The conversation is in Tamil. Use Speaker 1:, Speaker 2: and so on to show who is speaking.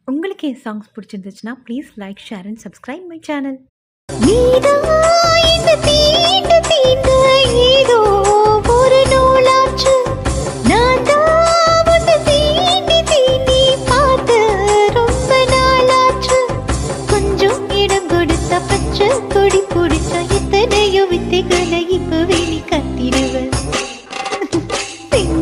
Speaker 1: உங்களுக்கு என் சாங்ஸ் பிடிச்சிருந்துச்சுன்னா please like, share and subscribe my channel. ஏதோ ஒரு நூலாச்சு